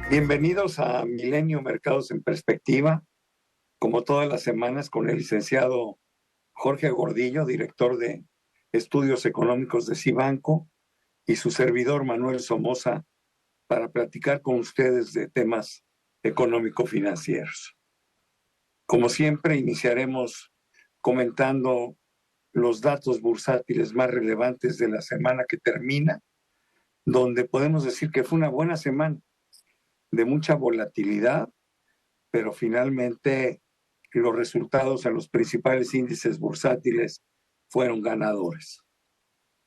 Bienvenidos a Milenio Mercados en Perspectiva, como todas las semanas con el licenciado Jorge Gordillo, director de Estudios Económicos de Cibanco, y su servidor Manuel Somoza, para platicar con ustedes de temas económico-financieros. Como siempre, iniciaremos comentando los datos bursátiles más relevantes de la semana que termina, donde podemos decir que fue una buena semana de mucha volatilidad, pero finalmente los resultados en los principales índices bursátiles fueron ganadores.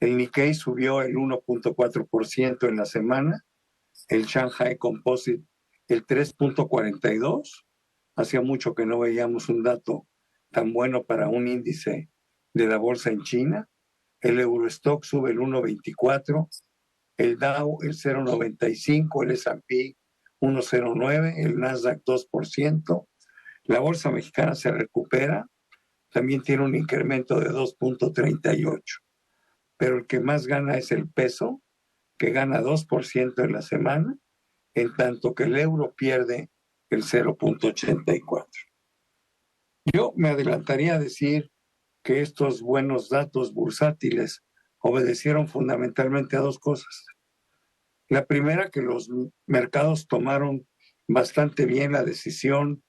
El Nikkei subió el 1.4% en la semana, el Shanghai Composite el 3.42%. Hacía mucho que no veíamos un dato tan bueno para un índice de la bolsa en China. El Eurostock sube el 1.24%, el Dow el 0.95%, el S&P 1.09%, el Nasdaq 2%. La bolsa mexicana se recupera, también tiene un incremento de 2.38%, pero el que más gana es el peso, que gana 2% en la semana, en tanto que el euro pierde el 0.84%. Yo me adelantaría a decir que estos buenos datos bursátiles obedecieron fundamentalmente a dos cosas. La primera, que los mercados tomaron bastante bien la decisión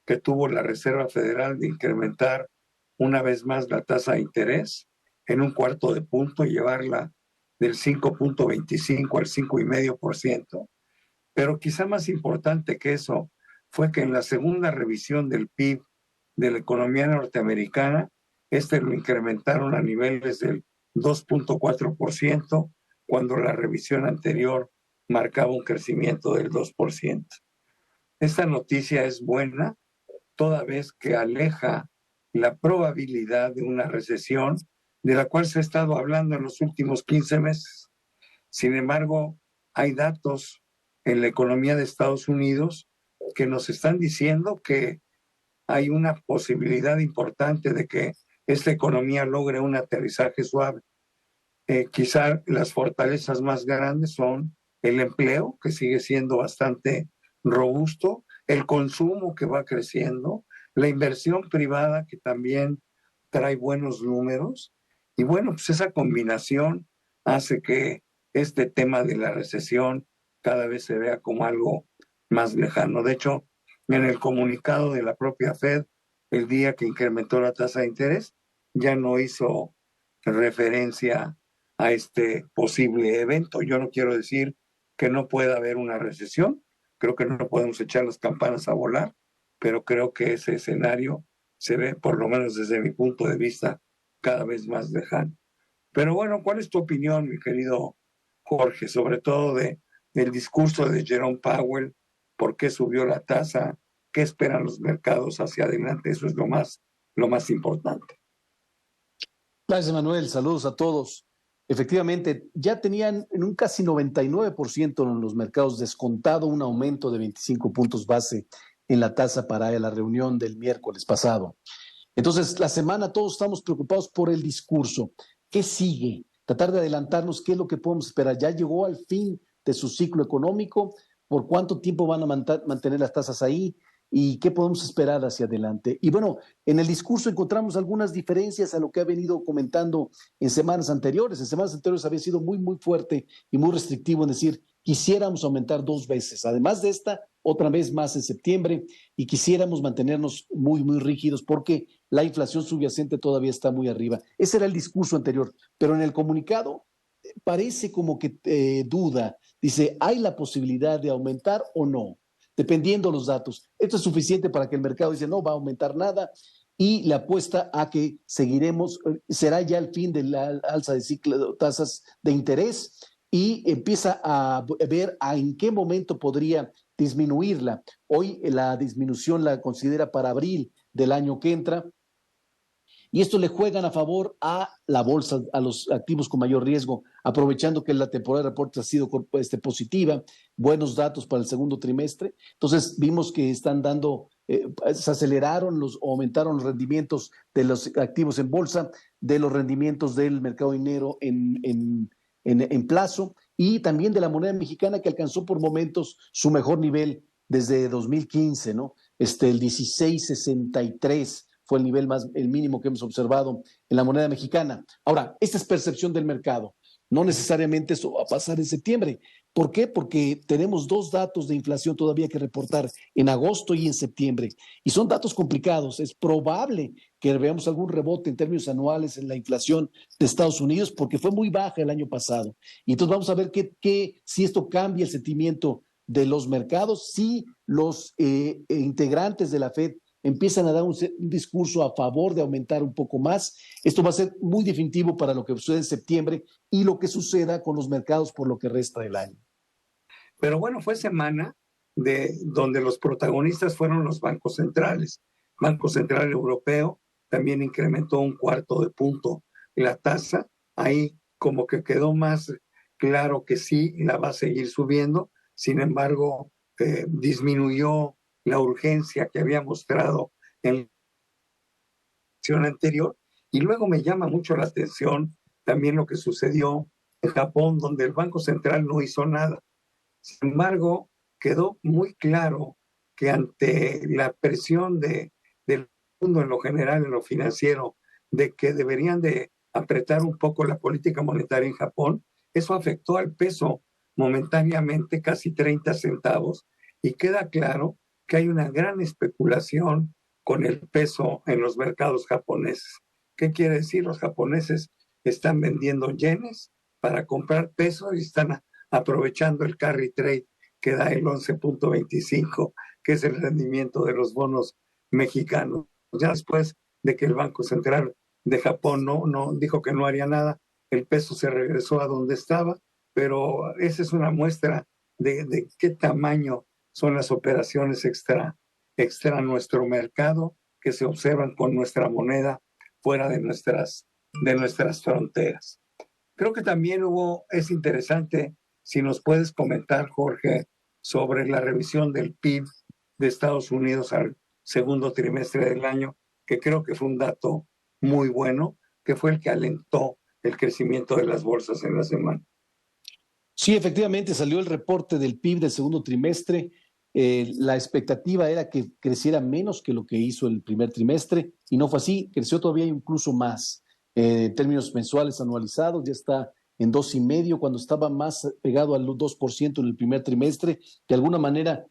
que tuvo la Reserva Federal de incrementar una vez más la tasa de interés en 1/4 de punto y llevarla del 5.25 al 5,5%. Pero quizá más importante que eso fue que en la segunda revisión del PIB de la economía norteamericana, lo incrementaron a niveles del 2.4%, cuando la revisión anterior marcaba un crecimiento del 2%. Esta noticia es buena, toda vez que aleja la probabilidad de una recesión de la cual se ha estado hablando en los últimos 15 meses. Sin embargo, hay datos en la economía de Estados Unidos que nos están diciendo que hay una posibilidad importante de que esta economía logre un aterrizaje suave. Quizá las fortalezas más grandes son el empleo, que sigue siendo bastante robusto, el consumo que va creciendo, la inversión privada, que también trae buenos números, y bueno, pues esa combinación hace que este tema de la recesión cada vez se vea como algo más lejano. De hecho, en el comunicado de la propia Fed, el día que incrementó la tasa de interés, ya no hizo referencia a este posible evento. Yo no quiero decir que no pueda haber una recesión, creo que no podemos echar las campanas a volar, pero creo que ese escenario se ve, por lo menos desde mi punto de vista, cada vez más lejano. Pero bueno, ¿cuál es tu opinión, mi querido Jorge, sobre todo del discurso de Jerome Powell? ¿Por qué subió la tasa? ¿Qué esperan los mercados hacia adelante? Eso es lo más importante. Gracias, Manuel. Saludos a todos. Efectivamente, ya tenían en un casi 99% en los mercados descontado un aumento de 25 puntos base en la tasa para la reunión del miércoles pasado. Entonces, la semana todos estamos preocupados por el discurso. ¿Qué sigue? Tratar de adelantarnos qué es lo que podemos esperar. Ya llegó al fin de su ciclo económico. ¿Por cuánto tiempo van a mantener las tasas ahí? ¿Y qué podemos esperar hacia adelante? Y bueno, en el discurso encontramos algunas diferencias a lo que ha venido comentando en semanas anteriores. En semanas anteriores había sido muy, muy fuerte y muy restrictivo en decir, quisiéramos aumentar 2 veces. Además de esta, otra vez más en septiembre, y quisiéramos mantenernos muy, muy rígidos porque la inflación subyacente todavía está muy arriba. Ese era el discurso anterior, pero en el comunicado parece como que duda. Dice, ¿hay la posibilidad de aumentar o no? Dependiendo los datos. Esto es suficiente para que el mercado dice no va a aumentar nada y le apuesta a que seguiremos, será ya el fin de la alza de ciclo de tasas de interés y empieza a ver en qué momento podría disminuirla. Hoy la disminución la considera para abril del año que entra. Y esto le juegan a favor a la bolsa, a los activos con mayor riesgo, aprovechando que la temporada de reportes ha sido positiva, buenos datos para el segundo trimestre. Entonces vimos que están dando, se aceleraron o aumentaron los rendimientos de los activos en bolsa, de los rendimientos del mercado de dinero en plazo, y también de la moneda mexicana, que alcanzó por momentos su mejor nivel desde 2015, ¿no? El 16.63 fue el nivel el mínimo que hemos observado en la moneda mexicana. Ahora, esta es percepción del mercado. No necesariamente eso va a pasar en septiembre. ¿Por qué? Porque tenemos dos datos de inflación todavía que reportar en agosto y en septiembre. Y son datos complicados. Es probable que veamos algún rebote en términos anuales en la inflación de Estados Unidos porque fue muy baja el año pasado. Y entonces vamos a ver si esto cambia el sentimiento de los mercados, si los integrantes de la Fed empiezan a dar un discurso a favor de aumentar un poco más. Esto va a ser muy definitivo para lo que sucede en septiembre y lo que suceda con los mercados por lo que resta del año. Pero bueno, fue semana donde los protagonistas fueron los bancos centrales. Banco Central Europeo también incrementó 1/4 de punto la tasa. Ahí como que quedó más claro que sí la va a seguir subiendo. Sin embargo, disminuyó la urgencia que había mostrado en la sesión anterior. Y luego me llama mucho la atención también lo que sucedió en Japón, donde el Banco Central no hizo nada. Sin embargo, quedó muy claro que ante la presión del mundo en lo general, en lo financiero, de que deberían de apretar un poco la política monetaria en Japón, eso afectó al peso momentáneamente casi 30 centavos y queda claro que hay una gran especulación con el peso en los mercados japoneses. ¿Qué quiere decir? Los japoneses están vendiendo yenes para comprar pesos y están aprovechando el carry trade que da el 11.25, que es el rendimiento de los bonos mexicanos. Ya después de que el Banco Central de Japón no dijo que no haría nada, el peso se regresó a donde estaba, pero esa es una muestra de qué tamaño son las operaciones extra nuestro mercado que se observan con nuestra moneda fuera de nuestras fronteras. Creo que también es interesante si nos puedes comentar, Jorge, sobre la revisión del PIB de Estados Unidos al segundo trimestre del año, que creo que fue un dato muy bueno, que fue el que alentó el crecimiento de las bolsas en la semana. Sí, efectivamente salió el reporte del PIB del segundo trimestre. La expectativa era que creciera menos que lo que hizo el primer trimestre y no fue así, creció todavía incluso más. En términos mensuales anualizados ya está en 2,5, cuando estaba más pegado al 2% en el primer trimestre. De alguna manera,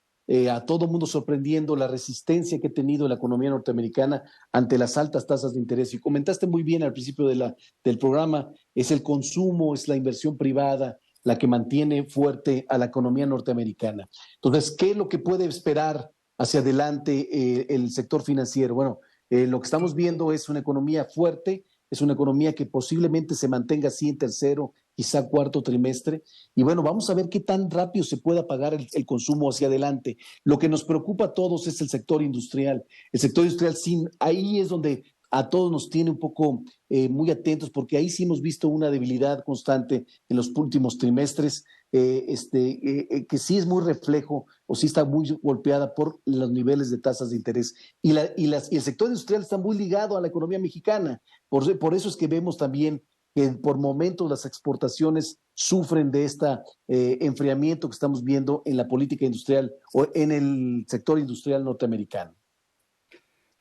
a todo mundo sorprendiendo la resistencia que ha tenido la economía norteamericana ante las altas tasas de interés. Y comentaste muy bien al principio del programa, es el consumo, es la inversión privada la que mantiene fuerte a la economía norteamericana. Entonces, ¿qué es lo que puede esperar hacia adelante el sector financiero? Bueno, lo que estamos viendo es una economía fuerte, es una economía que posiblemente se mantenga así en tercero, quizá cuarto trimestre. Y bueno, vamos a ver qué tan rápido se pueda pagar el consumo hacia adelante. Lo que nos preocupa a todos es el sector industrial. El sector industrial, ahí es donde a todos nos tiene un poco muy atentos, porque ahí sí hemos visto una debilidad constante en los últimos trimestres, que sí es muy reflejo o sí está muy golpeada por los niveles de tasas de interés. Y el sector industrial está muy ligado a la economía mexicana. Por eso es que vemos también que por momentos las exportaciones sufren de este enfriamiento que estamos viendo en la política industrial o en el sector industrial norteamericano.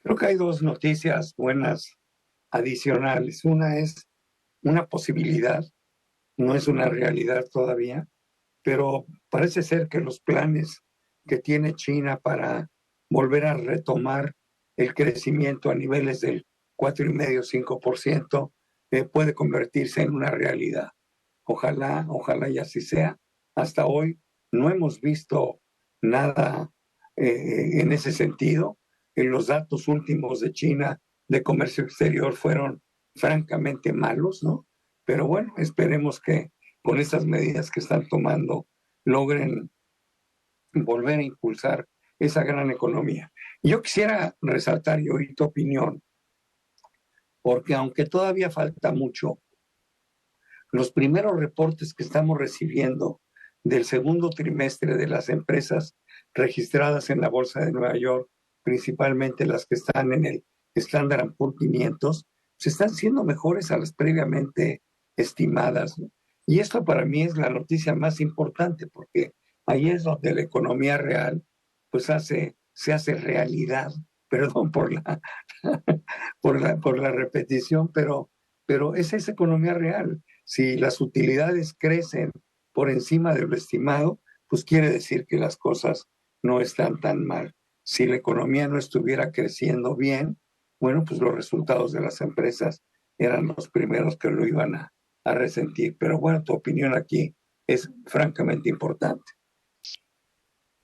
Creo que hay dos noticias buenas adicionales. Una es una posibilidad, no es una realidad todavía, pero parece ser que los planes que tiene China para volver a retomar el crecimiento a niveles del 4,5-5% puede convertirse en una realidad. Ojalá y así sea. Hasta hoy no hemos visto nada en ese sentido. Los datos últimos de China de comercio exterior fueron francamente malos, ¿no? Pero bueno, esperemos que con estas medidas que están tomando logren volver a impulsar esa gran economía. Yo quisiera resaltar y oír tu opinión, porque aunque todavía falta mucho, los primeros reportes que estamos recibiendo del segundo trimestre de las empresas registradas en la Bolsa de Nueva York, principalmente las que están en el Standard & Poor's 500, se están siendo mejores a las previamente estimadas, ¿no? Y esto para mí es la noticia más importante, porque ahí es donde la economía real pues se hace realidad. Perdón por por la repetición, pero esa es economía real. Si las utilidades crecen por encima de lo estimado, pues quiere decir que las cosas no están tan mal. Si la economía no estuviera creciendo bien, bueno, pues los resultados de las empresas eran los primeros que lo iban a resentir. Pero bueno, tu opinión aquí es francamente importante.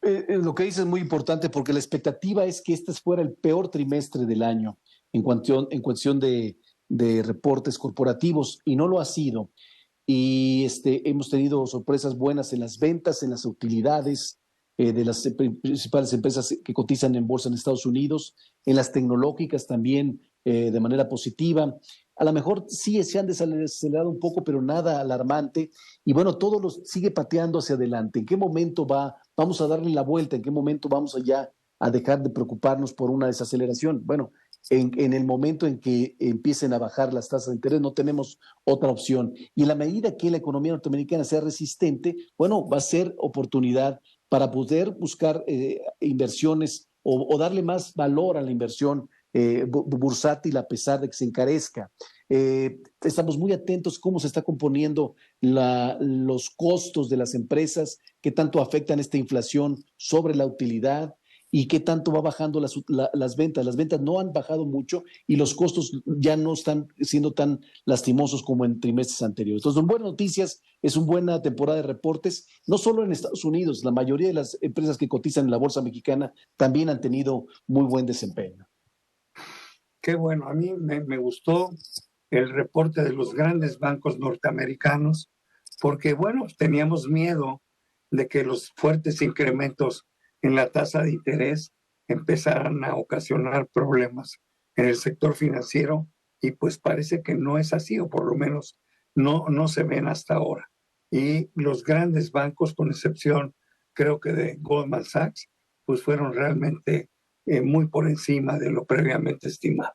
Lo que dices es muy importante porque la expectativa es que este fuera el peor trimestre del año en cuestión de reportes corporativos y no lo ha sido. Y hemos tenido sorpresas buenas en las ventas, en las utilidades de las principales empresas que cotizan en bolsa en Estados Unidos, en las tecnológicas también de manera positiva. A lo mejor sí se han desacelerado un poco, pero nada alarmante. Y bueno, todo lo sigue pateando hacia adelante. ¿En qué momento vamos a darle la vuelta? ¿En qué momento vamos allá a dejar de preocuparnos por una desaceleración? Bueno, en el momento en que empiecen a bajar las tasas de interés, no tenemos otra opción. Y en la medida que la economía norteamericana sea resistente, bueno, va a ser oportunidad para poder buscar inversiones o darle más valor a la inversión bursátil a pesar de que se encarezca. Estamos muy atentos cómo se está componiendo los costos de las empresas, qué tanto afectan esta inflación sobre la utilidad y qué tanto va bajando las ventas. Las ventas no han bajado mucho y los costos ya no están siendo tan lastimosos como en trimestres anteriores. Entonces, son buenas noticias, es una buena temporada de reportes, no solo en Estados Unidos, la mayoría de las empresas que cotizan en la bolsa mexicana también han tenido muy buen desempeño. Qué bueno, a mí me gustó el reporte de los grandes bancos norteamericanos, porque bueno, teníamos miedo de que los fuertes incrementos en la tasa de interés empezaran a ocasionar problemas en el sector financiero y pues parece que no es así, o por lo menos no se ven hasta ahora. Y los grandes bancos, con excepción creo que de Goldman Sachs, pues fueron realmente muy por encima de lo previamente estimado.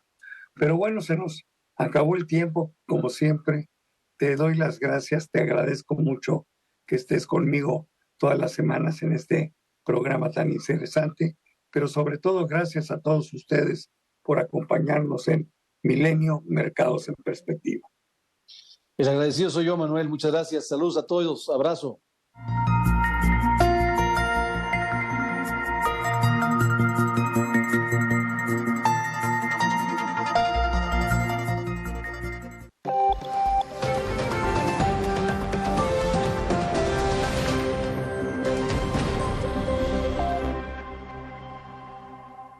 Pero bueno, se nos acabó el tiempo, como siempre. Te doy las gracias, te agradezco mucho que estés conmigo todas las semanas en este programa tan interesante, pero sobre todo gracias a todos ustedes por acompañarnos en Milenio Mercados en Perspectiva. El agradecido soy yo, Manuel. Muchas gracias. Saludos a todos. Abrazo.